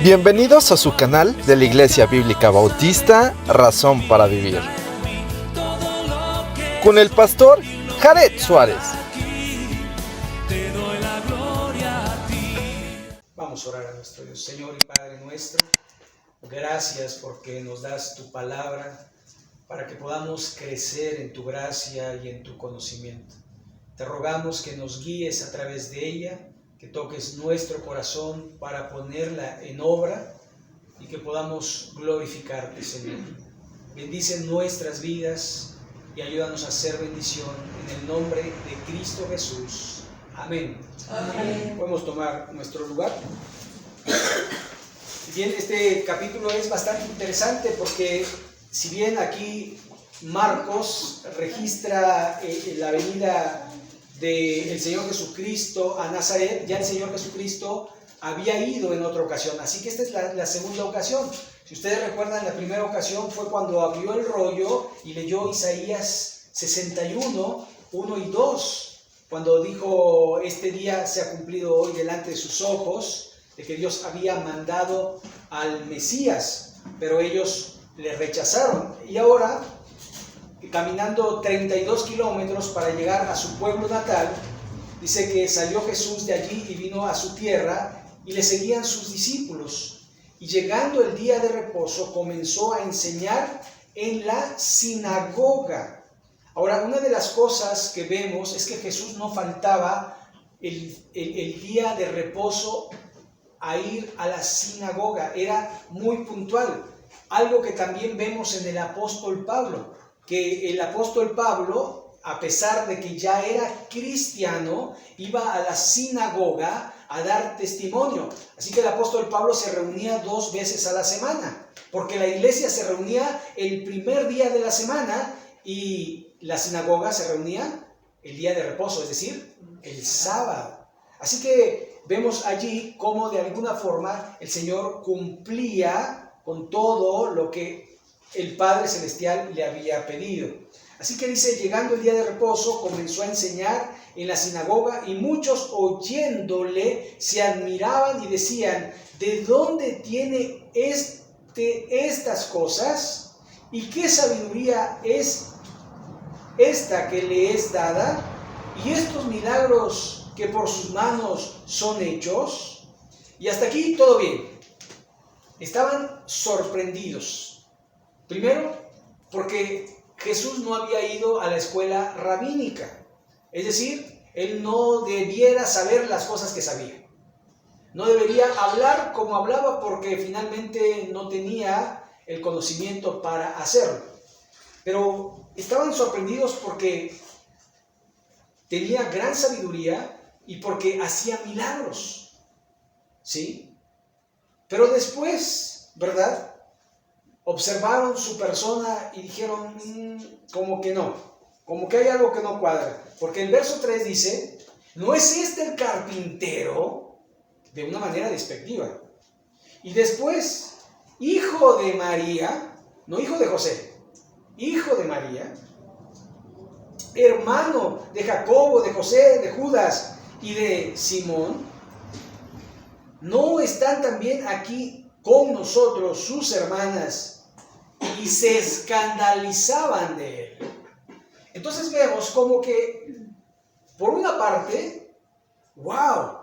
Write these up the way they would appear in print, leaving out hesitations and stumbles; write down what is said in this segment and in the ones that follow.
Bienvenidos a su canal de la Iglesia Bíblica Bautista Razón para Vivir, con el pastor Jared Suárez. Vamos a orar a nuestro Dios. Señor y Padre nuestro, gracias porque nos das tu palabra para que podamos crecer en tu gracia y en tu conocimiento. Te rogamos que nos guíes a través de ella, que toques nuestro corazón para ponerla en obra y que podamos glorificarte, Señor. Bendice nuestras vidas y ayúdanos a hacer bendición en el nombre de Cristo Jesús. Amén. Amén. Podemos tomar nuestro lugar. Bien, este capítulo es bastante interesante porque si bien aquí Marcos registra la venida del Señor Jesucristo a Nazaret, ya el Señor Jesucristo había ido en otra ocasión, así que esta es la segunda ocasión. Si ustedes recuerdan, la primera ocasión fue cuando abrió el rollo y leyó Isaías 61, 1 y 2, cuando dijo: este día se ha cumplido hoy delante de sus ojos, de que Dios había mandado al Mesías, pero ellos le rechazaron. Y ahora, caminando 32 kilómetros para llegar a su pueblo natal, dice que salió Jesús de allí y vino a su tierra y le seguían sus discípulos. Y llegando el día de reposo, comenzó a enseñar en la sinagoga. Ahora, una de las cosas que vemos es que Jesús no faltaba el día de reposo a ir a la sinagoga, era muy puntual. Algo que también vemos en el apóstol Pablo, que el apóstol Pablo, a pesar de que ya era cristiano, iba a la sinagoga a dar testimonio. Así que el apóstol Pablo se reunía 2 veces a la semana, porque la iglesia se reunía el primer día de la semana y la sinagoga se reunía el día de reposo, es decir, el sábado. Así que vemos allí cómo de alguna forma el Señor cumplía con todo lo que el Padre Celestial le había pedido. Así que dice: llegando el día de reposo, comenzó a enseñar en la sinagoga y muchos oyéndole se admiraban y decían: ¿de dónde tiene estas cosas? ¿Y qué sabiduría es esta que le es dada? ¿Y estos milagros que por sus manos son hechos? Y hasta aquí todo bien. Estaban sorprendidos. Primero, porque Jesús no había ido a la escuela rabínica. Es decir, él no debiera saber las cosas que sabía. No debería hablar como hablaba porque finalmente no tenía el conocimiento para hacerlo. Pero estaban sorprendidos porque tenía gran sabiduría y porque hacía milagros. ¿Sí? Pero después, ¿verdad?, observaron su persona y dijeron: como que no, como que hay algo que no cuadra. Porque el verso 3 dice: ¿no es este el carpintero? De una manera despectiva. Y después, hijo de María, no hijo de José, hijo de María, hermano de Jacobo, de José, de Judas y de Simón. ¿No están también aquí con nosotros sus hermanas? Y se escandalizaban de él. Entonces vemos como que, por una parte, ¡wow!,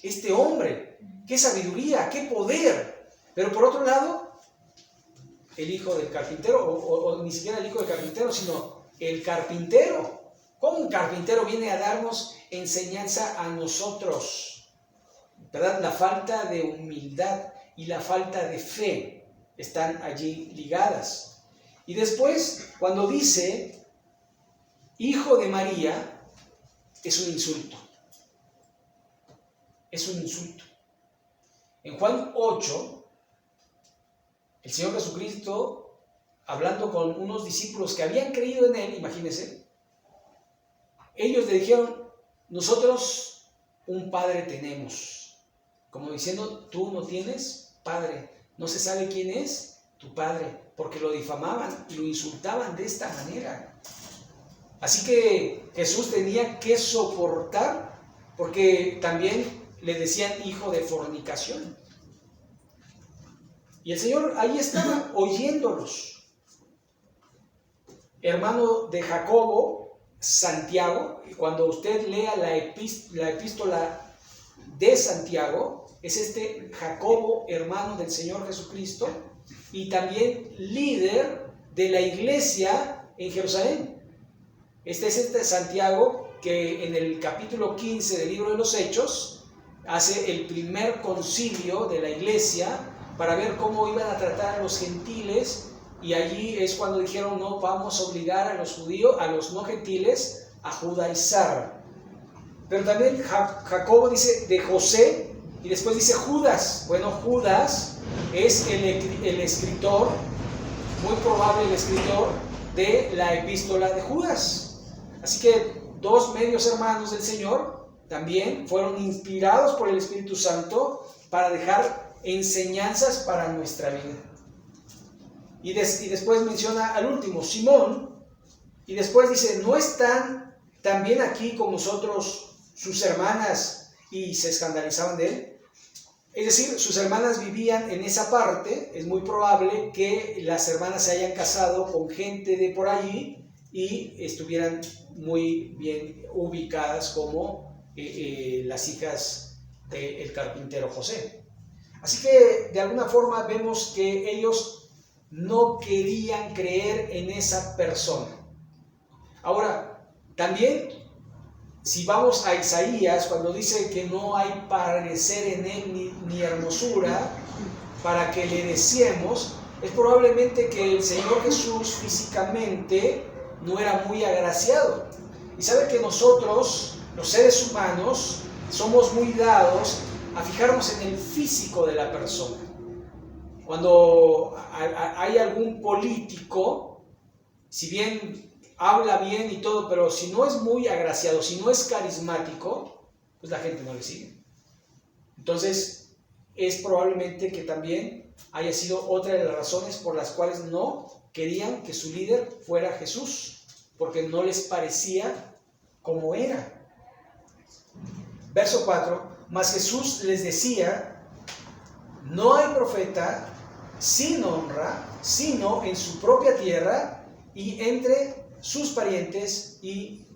este hombre, qué sabiduría, qué poder. Pero por otro lado, el hijo del carpintero, o ni siquiera el hijo del carpintero, sino el carpintero. ¿Cómo un carpintero viene a darnos enseñanza a nosotros? ¿Verdad? La falta de humildad y la falta de fe están allí ligadas. Y después, cuando dice hijo de María, es un insulto. Es un insulto. En Juan 8, el Señor Jesucristo, hablando con unos discípulos que habían creído en él, imagínense, ellos le dijeron: nosotros un padre tenemos. Como diciendo: tú no tienes padre. No se sabe quién es tu padre, porque lo difamaban y lo insultaban de esta manera. Así que Jesús tenía que soportar, porque también le decían hijo de fornicación. Y el Señor ahí estaba oyéndolos. Hermano de Jacobo, Santiago, y cuando usted lea la epístola de Santiago, es este Jacobo, hermano del Señor Jesucristo, y también líder de la iglesia en Jerusalén. Este es este Santiago que en el capítulo 15 del libro de los Hechos hace el primer concilio de la iglesia para ver cómo iban a tratar a los gentiles, y allí es cuando dijeron: no vamos a obligar a los judíos, a los no gentiles, a judaizar. Pero también Jacobo dice de José, y después dice Judas. Bueno, Judas es el escritor, muy probable el escritor de la epístola de Judas. Así que dos medios hermanos del Señor también fueron inspirados por el Espíritu Santo para dejar enseñanzas para nuestra vida. Y después menciona al último, Simón, y después dice: ¿no están también aquí con nosotros sus hermanas? Y se escandalizaban de él. Es decir, sus hermanas vivían en esa parte. Es muy probable que las hermanas se hayan casado con gente de por allí y estuvieran muy bien ubicadas como las hijas del carpintero José. Así que de alguna forma vemos que ellos no querían creer en esa persona. Ahora, también, si vamos a Isaías, cuando dice que no hay parecer en él ni hermosura para que le deseemos, es probablemente que el Señor Jesús físicamente no era muy agraciado. Y sabe que nosotros, los seres humanos, somos muy dados a fijarnos en el físico de la persona. Cuando hay algún político, si bien habla bien y todo, pero si no es muy agraciado, si no es carismático, pues la gente no le sigue. Entonces, es probablemente que también haya sido otra de las razones por las cuales no querían que su líder fuera Jesús, porque no les parecía como era. Verso 4, mas Jesús les decía: no hay profeta sin honra, sino en su propia tierra y entre sus parientes y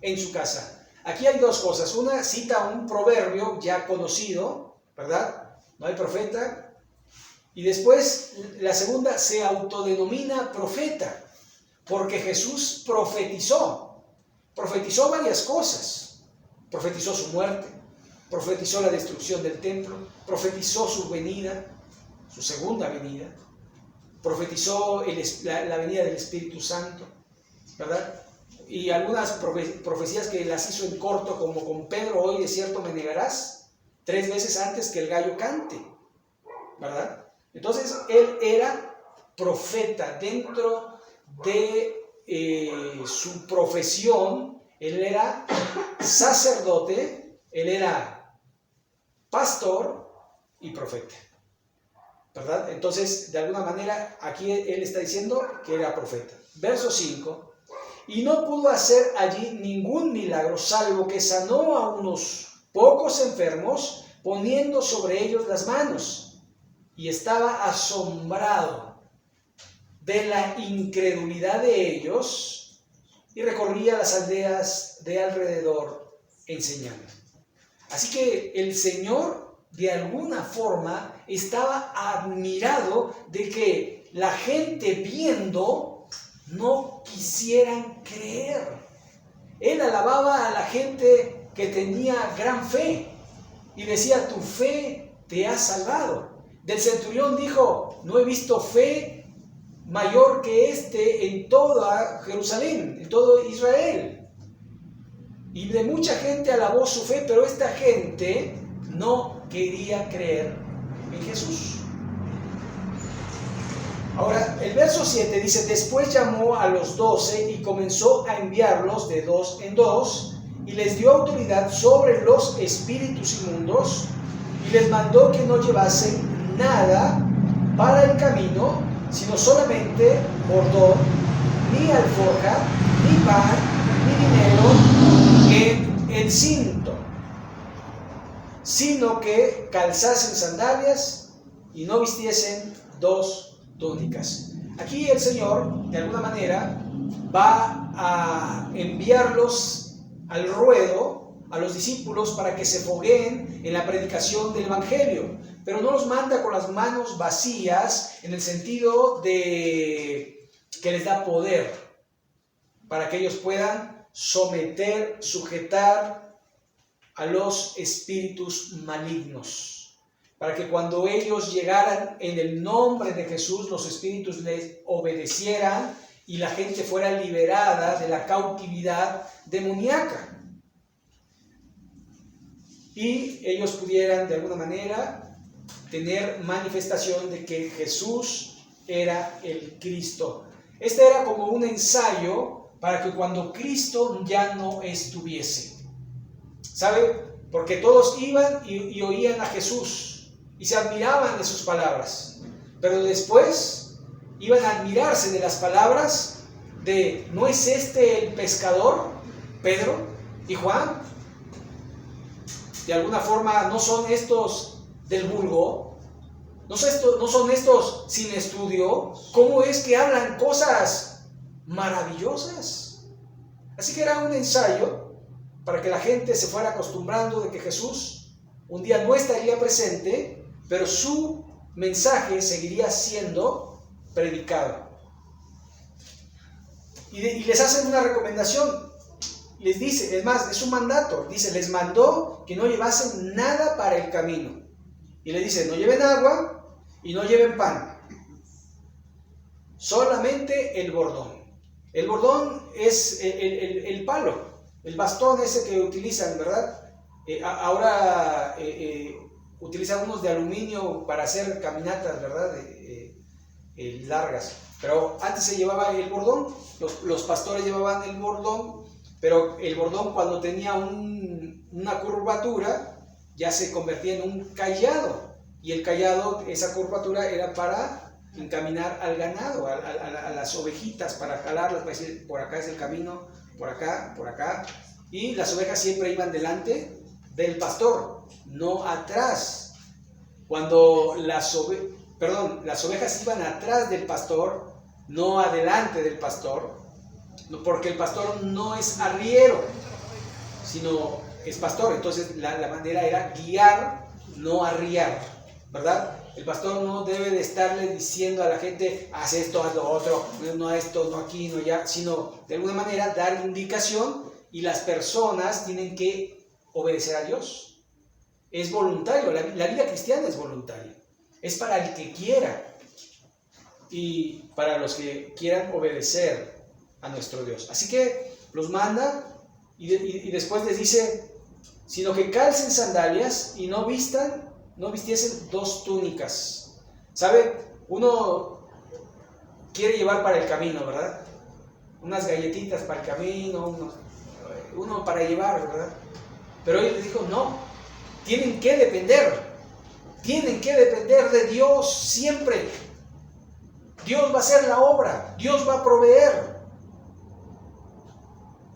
en su casa. Aquí hay dos cosas. Una, cita un proverbio ya conocido, ¿verdad? No hay profeta. Y después, la segunda, se autodenomina profeta, porque Jesús profetizó varias cosas. Profetizó su muerte, profetizó la destrucción del templo, profetizó su venida, su segunda venida, profetizó la venida del Espíritu Santo, ¿verdad? Y algunas profecías que las hizo en corto, como con Pedro: hoy de cierto me negarás 3 veces antes que el gallo cante, ¿verdad? Entonces, él era profeta. Dentro de su profesión, él era sacerdote, él era pastor y profeta, ¿verdad? Entonces, de alguna manera, aquí él está diciendo que era profeta. Verso 5, y no pudo hacer allí ningún milagro, salvo que sanó a unos pocos enfermos, poniendo sobre ellos las manos. Y estaba asombrado de la incredulidad de ellos, y recorría las aldeas de alrededor enseñando. Así que el Señor, de alguna forma, estaba admirado de que la gente viendo no quisieran creer. Él alababa a la gente que tenía gran fe y decía: tu fe te ha salvado. Del centurión dijo: no he visto fe mayor que en toda Jerusalén, en todo Israel. Y de mucha gente alabó su fe, pero esta gente no quería creer en Jesús. Ahora, el verso 7 dice: después llamó a los 12 y comenzó a enviarlos de 2 en 2, y les dio autoridad sobre los espíritus inmundos, y les mandó que no llevasen nada para el camino, sino solamente bordón, ni alforja, ni pan, ni dinero en el cinto, sino que calzasen sandalias y no vistiesen 2 túnicas. Aquí el Señor, de alguna manera, va a enviarlos al ruedo a los discípulos para que se fogueen en la predicación del Evangelio, pero no los manda con las manos vacías en el sentido de que les da poder para que ellos puedan someter, sujetar a los espíritus malignos, para que cuando ellos llegaran en el nombre de Jesús, los espíritus les obedecieran y la gente fuera liberada de la cautividad demoníaca. Y ellos pudieran de alguna manera tener manifestación de que Jesús era el Cristo. Este era como un ensayo para que cuando Cristo ya no estuviese, ¿sabe? Porque todos iban y oían a Jesús y se admiraban de sus palabras, pero después iban a admirarse de las palabras de, ¿no es este el pescador, Pedro y Juan? De alguna forma, ¿no son estos del vulgo? ¿No son estos sin estudio? ¿Cómo es que hablan cosas maravillosas? Así que era un ensayo para que la gente se fuera acostumbrando de que Jesús un día no estaría presente, pero su mensaje seguiría siendo predicado. Y les hacen una recomendación. Les dice, es más, es un mandato, dice, les mandó que no llevasen nada para el camino. Y le dice, no lleven agua y no lleven pan. Solamente el bordón. El bordón es el palo, el bastón ese que utilizan, ¿verdad? Ahora utilizan unos de aluminio para hacer caminatas, ¿verdad? Largas. Pero antes se llevaba el bordón, los pastores llevaban el bordón. Pero el bordón, cuando tenía una curvatura, ya se convertía en un cayado. Y el cayado, esa curvatura era para encaminar al ganado, a las ovejitas, para jalarlas, para decir, por acá es el camino, por acá, por acá. Y las ovejas siempre iban delante del pastor, no atrás. Cuando las ovejas iban atrás del pastor, no adelante del pastor, porque el pastor no es arriero, sino es pastor. Entonces la manera era guiar, no arriar, ¿verdad? El pastor no debe de estarle diciendo a la gente, haz esto, haz lo otro, no esto, no aquí, no allá, sino de alguna manera dar indicación, y las personas tienen que obedecer a Dios. Es voluntario, la vida cristiana es voluntaria, es para el que quiera y para los que quieran obedecer a nuestro Dios. Así que los manda y después les dice, sino que calcen sandalias y no vistiesen 2 túnicas. ¿Sabe? Uno quiere llevar para el camino, ¿verdad? Unas galletitas para el camino, uno para llevar, ¿verdad? Pero él les dijo, no, tienen que depender de Dios siempre. Dios va a hacer la obra, Dios va a proveer.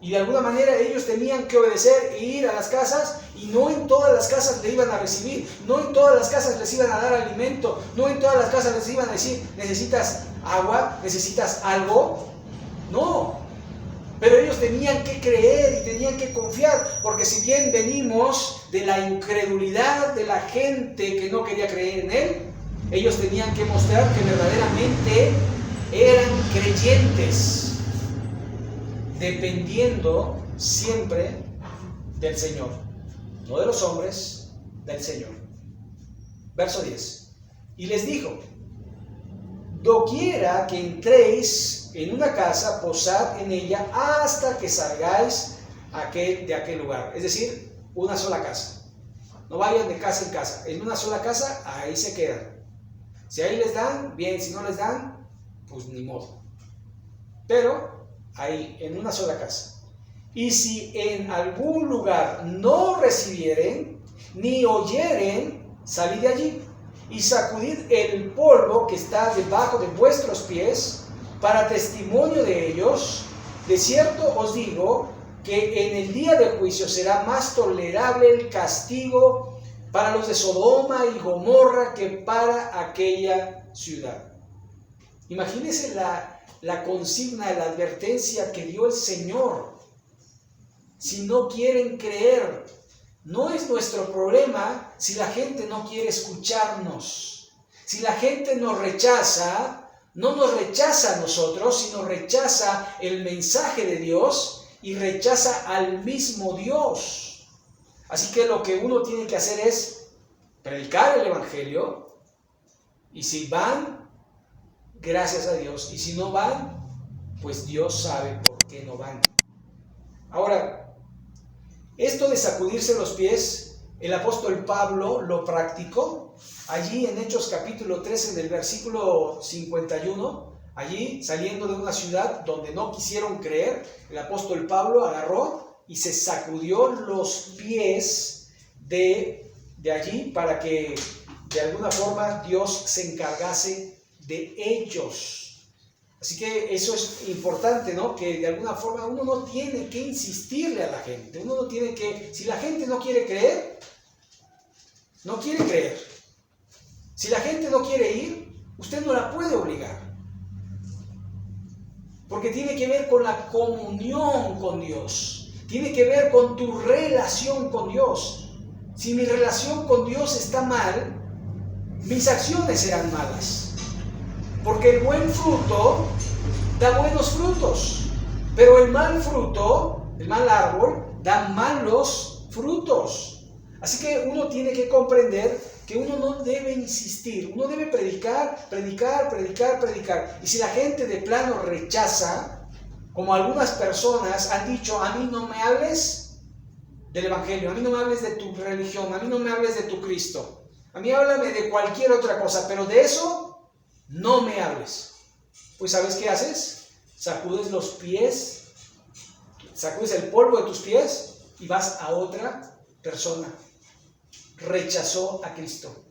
Y de alguna manera ellos tenían que obedecer e ir a las casas, y no en todas las casas le iban a recibir, no en todas las casas les iban a dar alimento, no en todas las casas les iban a decir, necesitas agua, necesitas algo. No, pero ellos tenían que creer y tenían que confiar, porque si bien venimos de la incredulidad de la gente que no quería creer en Él, ellos tenían que mostrar que verdaderamente eran creyentes, dependiendo siempre del Señor, no de los hombres, del Señor. Verso 10. Y les dijo, doquiera que entréis en una casa, posad en ella hasta que salgáis de aquel lugar. Es decir, una sola casa. No vayan de casa en casa. En una sola casa, ahí se quedan. Si ahí les dan, bien. Si no les dan, pues ni modo. Pero ahí, en una sola casa. Y si en algún lugar no recibieren, ni oyeren, salid de allí, y sacudid el polvo que está debajo de vuestros pies, para testimonio de ellos. De cierto os digo, que en el día del juicio será más tolerable el castigo para los de Sodoma y Gomorra que para aquella ciudad. Imagínense la consigna, la advertencia que dio el Señor. Si no quieren creer, no es nuestro problema si la gente no quiere escucharnos. Si la gente nos rechaza, no nos rechaza a nosotros, sino rechaza el mensaje de Dios y rechaza al mismo Dios. Así que lo que uno tiene que hacer es predicar el Evangelio, y si van, gracias a Dios, y si no van, pues Dios sabe por qué no van. Ahora, esto de sacudirse los pies, el apóstol Pablo lo practicó allí en Hechos capítulo 13 del versículo 51, allí saliendo de una ciudad donde no quisieron creer, el apóstol Pablo agarró y se sacudió los pies de allí para que de alguna forma Dios se encargase de ellos. Así que eso es importante, ¿no? Que de alguna forma uno no tiene que insistirle a la gente. Uno no tiene que, si la gente no quiere creer, no quiere creer. Si la gente no quiere ir, usted no la puede obligar. Porque tiene que ver con la comunión con Dios. Tiene que ver con tu relación con Dios. Si mi relación con Dios está mal, mis acciones serán malas. Porque el buen fruto da buenos frutos, pero el mal fruto, el mal árbol, da malos frutos. Así que uno tiene que comprender que uno no debe insistir, uno debe predicar. Y si la gente de plano rechaza, como algunas personas han dicho, a mí no me hables del Evangelio, a mí no me hables de tu religión, a mí no me hables de tu Cristo, a mí háblame de cualquier otra cosa, pero de eso no me hables. Pues ¿sabes qué haces? Sacudes los pies, sacudes el polvo de tus pies y vas a otra persona. Rechazó a Cristo.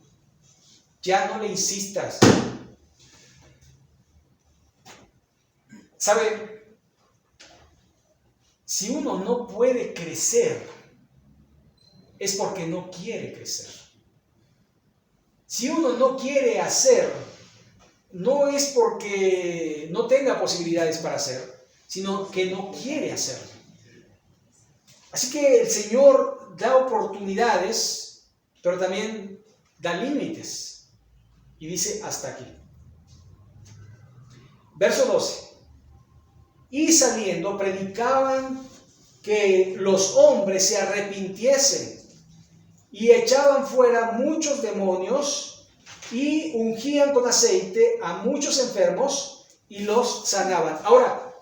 Ya no le insistas. ¿Sabe? Si uno no puede crecer, es porque no quiere crecer. Si uno no quiere hacer, no es porque no tenga posibilidades para hacer, sino que no quiere hacerlo. Así que el Señor da oportunidades, pero también da límites. Y dice hasta aquí. Verso 12. Y saliendo predicaban que los hombres se arrepintiesen y echaban fuera muchos demonios y ungían con aceite a muchos enfermos y los sanaban. Ahora,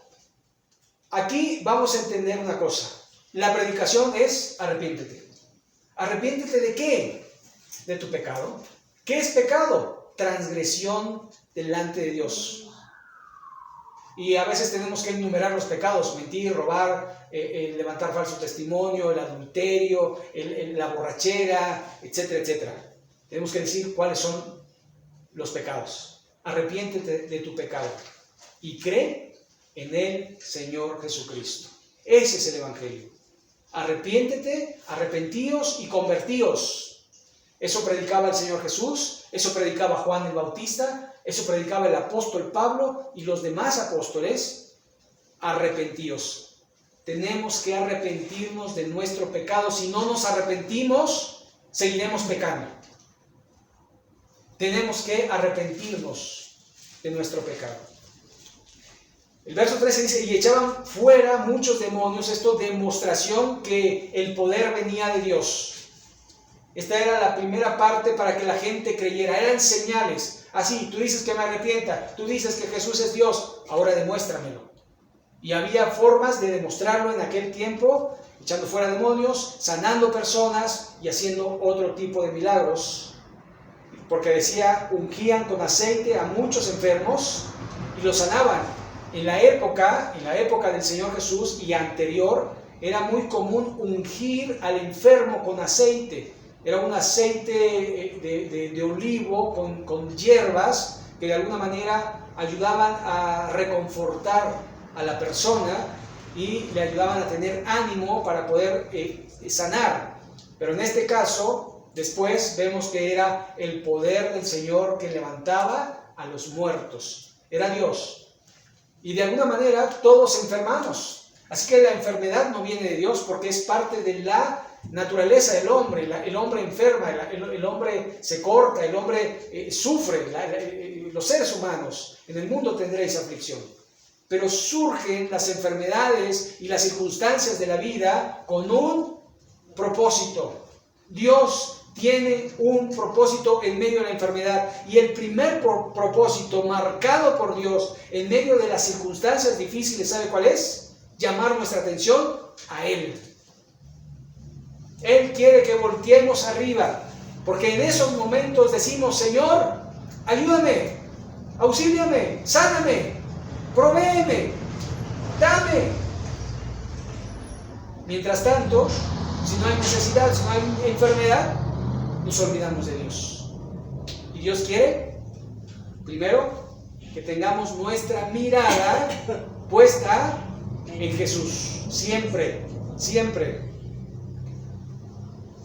aquí vamos a entender una cosa. La predicación es arrepiéntete. ¿Arrepiéntete de qué? De tu pecado. ¿Qué es pecado? Transgresión delante de Dios. Y a veces tenemos que enumerar los pecados: mentir, robar, levantar falso testimonio, el adulterio, la borrachera, etcétera, etcétera. Tenemos que decir cuáles son los pecados. Arrepiéntete de tu pecado y cree en el Señor Jesucristo. Ese es el Evangelio. Arrepiéntete, arrepentíos y convertíos. Eso predicaba el Señor Jesús, eso predicaba Juan el Bautista, eso predicaba el apóstol Pablo y los demás apóstoles. Arrepentíos. Tenemos que arrepentirnos de nuestro pecado. Si no nos arrepentimos, seguiremos pecando. Tenemos que arrepentirnos de nuestro pecado. El verso 13 dice, y echaban fuera muchos demonios. Esto demostración que el poder venía de Dios. Esta era la primera parte para que la gente creyera. Eran señales. Así, tú dices que me arrepienta, tú dices que Jesús es Dios, ahora demuéstramelo. Y había formas de demostrarlo en aquel tiempo, echando fuera demonios, sanando personas y haciendo otro tipo de milagros. Porque decía, ungían con aceite a muchos enfermos y los sanaban. En la época del Señor Jesús y anterior, era muy común ungir al enfermo con aceite. Era un aceite de olivo con hierbas que de alguna manera ayudaban a reconfortar a la persona y le ayudaban a tener ánimo para poder sanar. Pero en este caso Después vemos que era el poder del Señor que levantaba a los muertos. Era Dios. Y de alguna manera todos enfermamos. Así que la enfermedad no viene de Dios porque es parte de la naturaleza del hombre. El hombre enferma, el hombre se corta, el hombre sufre. Los seres humanos en el mundo tendréis aflicción. Pero surgen las enfermedades y las circunstancias de la vida con un propósito. Dios tiene un propósito en medio de la enfermedad, y el primer propósito marcado por Dios en medio de las circunstancias difíciles, ¿sabe cuál es? Llamar nuestra atención a Él. Él quiere que volteemos arriba, porque en esos momentos decimos: Señor, ayúdame, auxíliame, sáname, provéeme, dame. Mientras tanto, si no hay necesidad, si no hay enfermedad, nos olvidamos de Dios. Y Dios quiere, primero, que tengamos nuestra mirada puesta en Jesús. Siempre, siempre.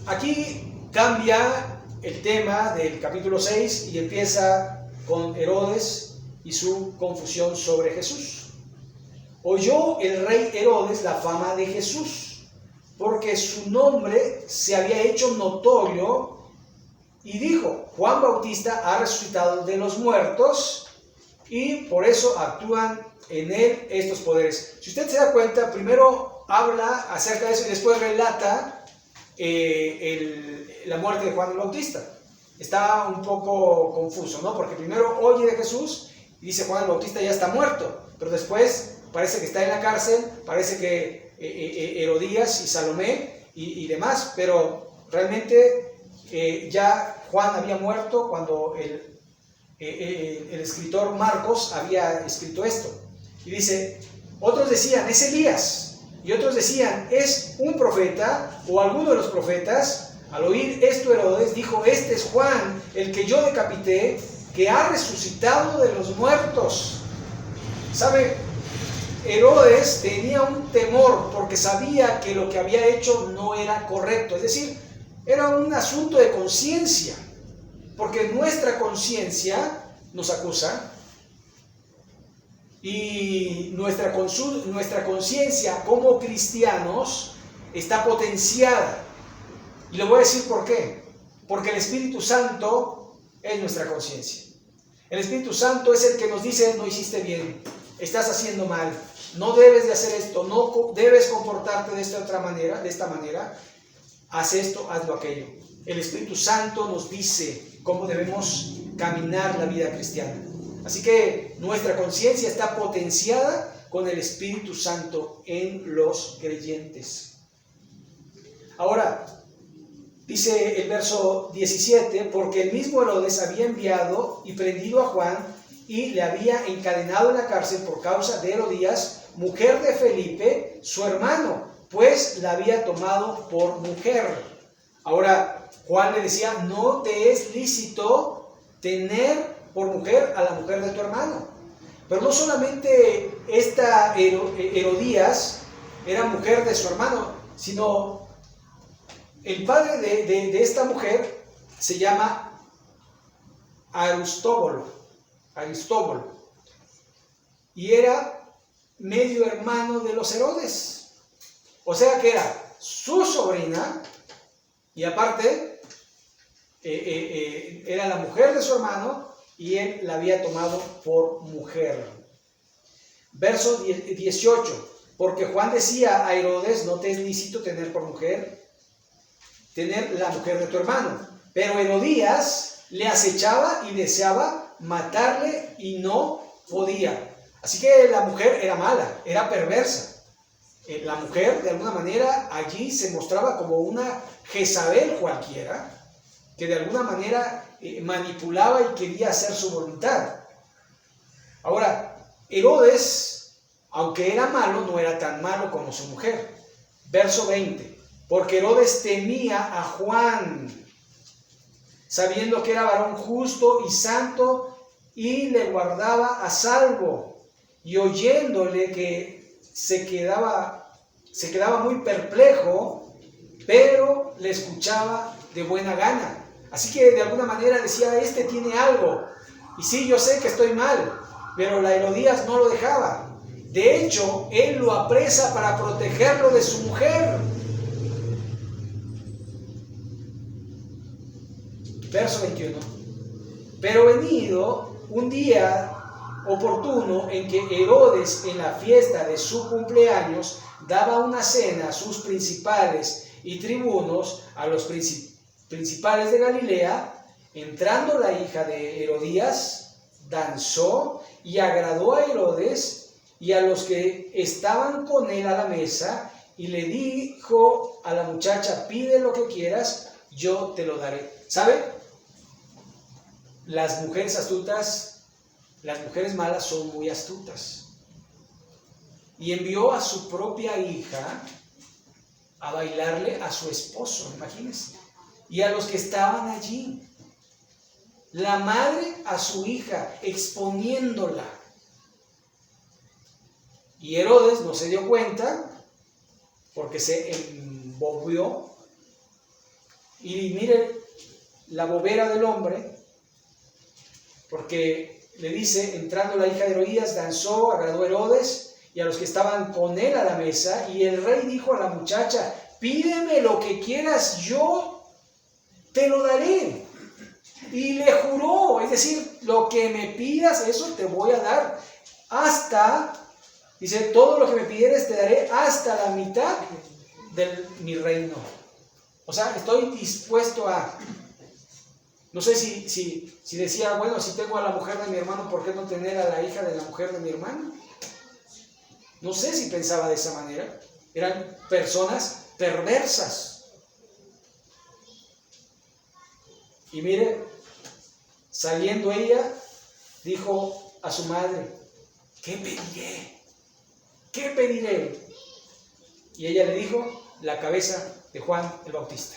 Aquí cambia el tema del capítulo 6 y empieza con Herodes y su confusión sobre Jesús. Oyó el rey Herodes la fama de Jesús, porque su nombre se había hecho notorio, y dijo: Juan Bautista ha resucitado de los muertos, y por eso actúan en él estos poderes. Si usted se da cuenta, primero habla acerca de eso y después relata la muerte de Juan el Bautista. Está un poco confuso, ¿no? Porque primero oye de Jesús y dice: Juan el Bautista ya está muerto, pero después parece que está en la cárcel, parece que Herodías y Salomé y demás, pero realmente ya Juan había muerto cuando el escritor Marcos había escrito esto. Y dice: otros decían, es Elías, y otros decían, es un profeta o alguno de los profetas. Al oír esto, Herodes dijo: este es Juan, el que yo decapité, que ha resucitado de los muertos. ¿Sabe? Herodes tenía un temor porque sabía que lo que había hecho no era correcto. Es decir, era un asunto de conciencia, porque nuestra conciencia nos acusa y nuestra conciencia como cristianos está potenciada. Y le voy a decir por qué. Porque el Espíritu Santo es nuestra conciencia. El Espíritu Santo es el que nos dice: no hiciste bien, estás haciendo mal, no debes de hacer esto, no debes comportarte de esta manera, haz esto, hazlo aquello. El Espíritu Santo nos dice cómo debemos caminar la vida cristiana. Así que nuestra conciencia está potenciada con el Espíritu Santo en los creyentes. Ahora, dice el verso 17: porque el mismo Herodes había enviado y prendido a Juan y le había encadenado en la cárcel por causa de Herodías, mujer de Felipe, su hermano, pues la había tomado por mujer. Ahora, Juan le decía: no te es lícito tener por mujer a la mujer de tu hermano. Pero no solamente esta Herodías era mujer de su hermano, sino el padre de esta mujer se llama Aristóbulo, y era medio hermano de los Herodes. O sea que era su sobrina, y aparte era la mujer de su hermano, y él la había tomado por mujer. Verso 18: porque Juan decía a Herodes: no te es lícito tener por mujer, tener la mujer de tu hermano. Pero Herodías le acechaba y deseaba matarle y no podía. Así que la mujer era mala, era perversa. La mujer, de alguna manera, allí se mostraba como una Jezabel cualquiera, que de alguna manera manipulaba y quería hacer su voluntad. Ahora, Herodes, aunque era malo, no era tan malo como su mujer. Verso 20: porque Herodes temía a Juan, sabiendo que era varón justo y santo, y le guardaba a salvo. Y oyéndole que se quedaba muy perplejo, pero le escuchaba de buena gana. Así que de alguna manera decía, este tiene algo. Y sí, yo sé que estoy mal, pero la Herodías no lo dejaba. De hecho, él lo apresa para protegerlo de su mujer. Verso 21. Pero venido un día oportuno en que Herodes, en la fiesta de su cumpleaños, daba una cena a sus principales y tribunos, a los principales de Galilea, entrando la hija de Herodías, danzó y agradó a Herodes y a los que estaban con él a la mesa, y le dijo a la muchacha, pide lo que quieras, yo te lo daré. ¿Sabe? Las mujeres astutas, las mujeres malas son muy astutas. Y envió a su propia hija a bailarle a su esposo, imagínense, y a los que estaban allí. La madre a su hija, exponiéndola. Y Herodes no se dio cuenta, porque se envolvió. Y mire la bobera del hombre, porque le dice, entrando la hija de Herodías, danzó, agradó a Herodes y a los que estaban con él a la mesa, y el rey dijo a la muchacha, pídeme lo que quieras, yo te lo daré. Y le juró, es decir, lo que me pidas, eso te voy a dar, hasta, dice, todo lo que me pidieres te daré hasta la mitad de mi reino. O sea, estoy dispuesto a... No sé si decía, bueno, si tengo a la mujer de mi hermano, ¿por qué no tener a la hija de la mujer de mi hermano? No sé si pensaba de esa manera. Eran personas perversas. Y mire, saliendo ella, dijo a su madre, ¿qué pediré? ¿Qué pediré? Y ella le dijo, la cabeza de Juan el Bautista.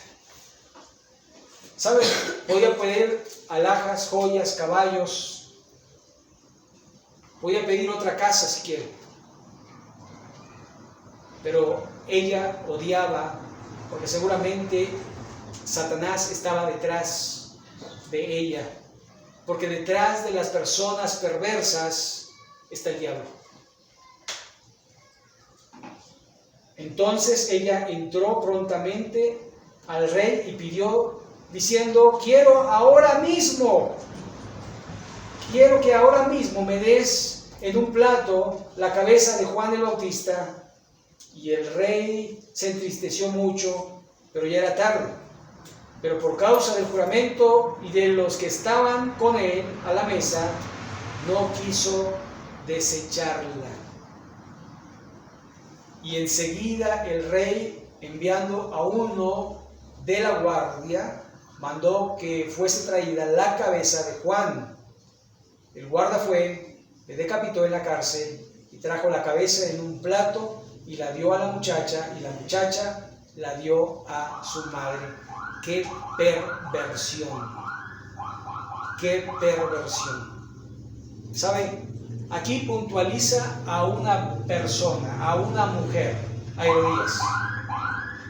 ¿Saben? Podía pedir alhajas, joyas, caballos. Podía pedir otra casa si quiere. Pero ella odiaba, porque seguramente Satanás estaba detrás de ella. Porque detrás de las personas perversas está el diablo. Entonces ella entró prontamente al rey y pidió, diciendo, quiero que ahora mismo me des en un plato la cabeza de Juan el Bautista. Y el rey se entristeció mucho, pero ya era tarde. Pero por causa del juramento y de los que estaban con él a la mesa, no quiso desecharla. Y enseguida el rey, enviando a uno de la guardia, mandó que fuese traída la cabeza de Juan. El guarda fue, le decapitó en la cárcel y trajo la cabeza en un plato y la dio a la muchacha, y la muchacha la dio a su madre. ¡Qué perversión! ¡Qué perversión! ¿Sabe? Aquí puntualiza a una persona, a una mujer, a Herodías.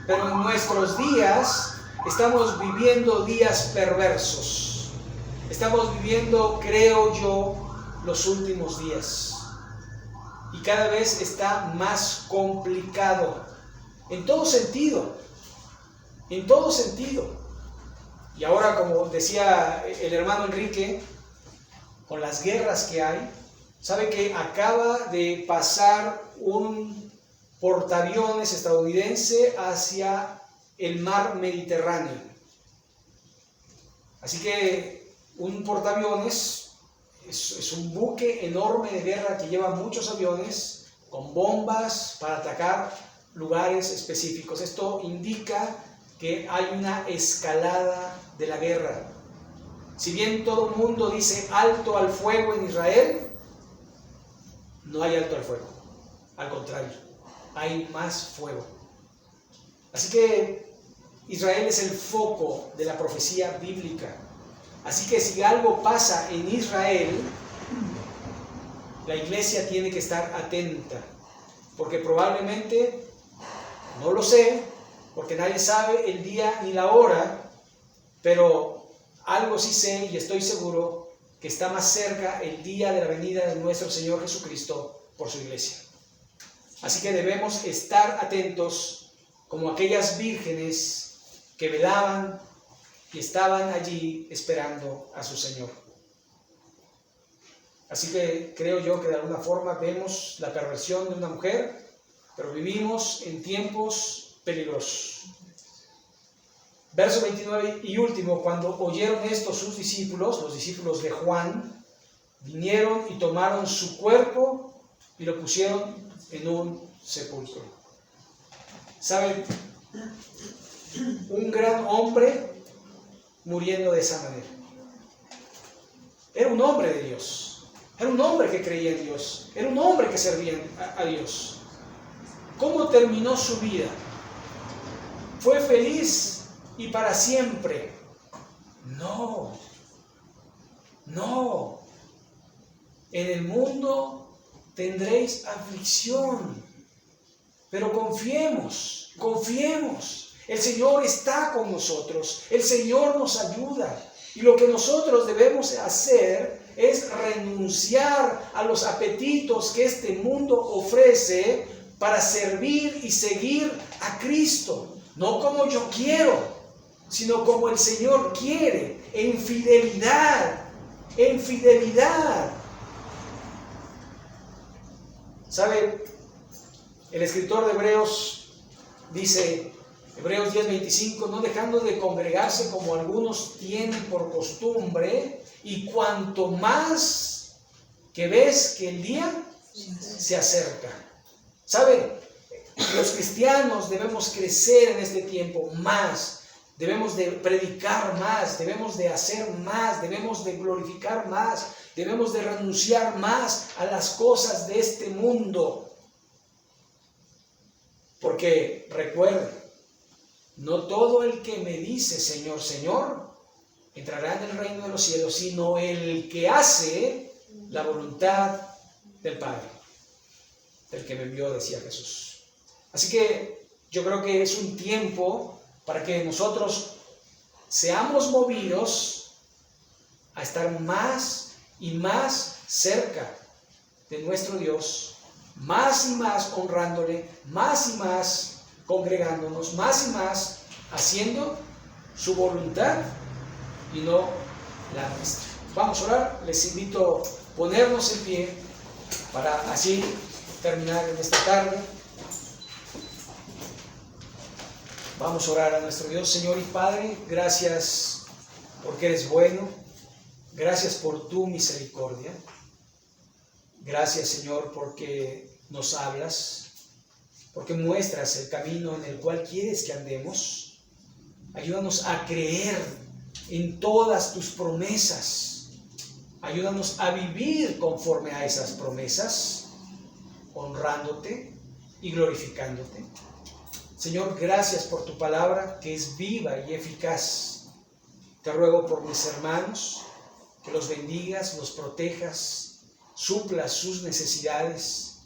Pero en nuestros días estamos viviendo días perversos. Estamos viviendo, creo yo, los últimos días. Y cada vez está más complicado. En todo sentido. En todo sentido. Y ahora, como decía el hermano Enrique, con las guerras que hay, sabe que acaba de pasar un portaaviones estadounidense hacia el mar Mediterráneo. Así que un portaaviones es un buque enorme de guerra que lleva muchos aviones con bombas para atacar lugares específicos. Esto indica que hay una escalada de la guerra. Si bien todo el mundo dice alto al fuego en Israel, no hay alto al fuego. Al contrario, hay más fuego. Así que Israel es el foco de la profecía bíblica. Así que si algo pasa en Israel, la iglesia tiene que estar atenta, porque probablemente, no lo sé, porque nadie sabe el día ni la hora, pero algo sí sé y estoy seguro que está más cerca el día de la venida de nuestro Señor Jesucristo por su iglesia. Así que debemos estar atentos como aquellas vírgenes que velaban y estaban allí esperando a su Señor. Así que creo yo que de alguna forma vemos la perversión de una mujer, pero vivimos en tiempos peligrosos. Verso 29 y último: cuando oyeron esto sus discípulos, los discípulos de Juan, vinieron y tomaron su cuerpo y lo pusieron en un sepulcro. ¿Saben? Un gran hombre muriendo de esa manera. Era un hombre de Dios, era un hombre que creía en Dios, era un hombre que servía a Dios. ¿Cómo terminó su vida? ¿Fue feliz y para siempre? No, no. En el mundo tendréis aflicción, pero confiemos, confiemos. El Señor está con nosotros, el Señor nos ayuda. Y lo que nosotros debemos hacer es renunciar a los apetitos que este mundo ofrece para servir y seguir a Cristo. No como yo quiero, sino como el Señor quiere, en fidelidad, en fidelidad. ¿Sabe? El escritor de Hebreos dice, Hebreos 10:25, no dejando de congregarse como algunos tienen por costumbre, y cuanto más que ves que el día se acerca. ¿Sabe? Los cristianos debemos crecer en este tiempo más, debemos de predicar más, debemos de hacer más, debemos de glorificar más, debemos de renunciar más a las cosas de este mundo. Porque recuerden, no todo el que me dice Señor, Señor, entrará en el reino de los cielos, sino el que hace la voluntad del Padre, del que me envió, decía Jesús. Así que yo creo que es un tiempo para que nosotros seamos movidos a estar más y más cerca de nuestro Dios, más y más honrándole, más y más congregándonos, más y más haciendo su voluntad y no la nuestra. Vamos a orar. Les invito a ponernos en pie para así terminar en esta tarde. Vamos a orar a nuestro Dios. Señor y Padre, gracias porque eres bueno, gracias por tu misericordia, gracias Señor porque nos hablas, porque muestras el camino en el cual quieres que andemos. Ayúdanos a creer en todas tus promesas, ayúdanos a vivir conforme a esas promesas, honrándote y glorificándote. Señor, gracias por tu palabra que es viva y eficaz. Te ruego por mis hermanos, que los bendigas, los protejas, suplas sus necesidades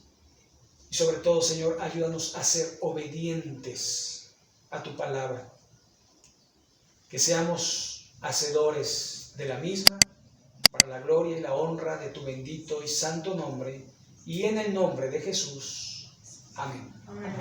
y sobre todo, Señor, ayúdanos a ser obedientes a tu palabra. Que seamos hacedores de la misma para la gloria y la honra de tu bendito y santo nombre y en el nombre de Jesús. Amén. Amén.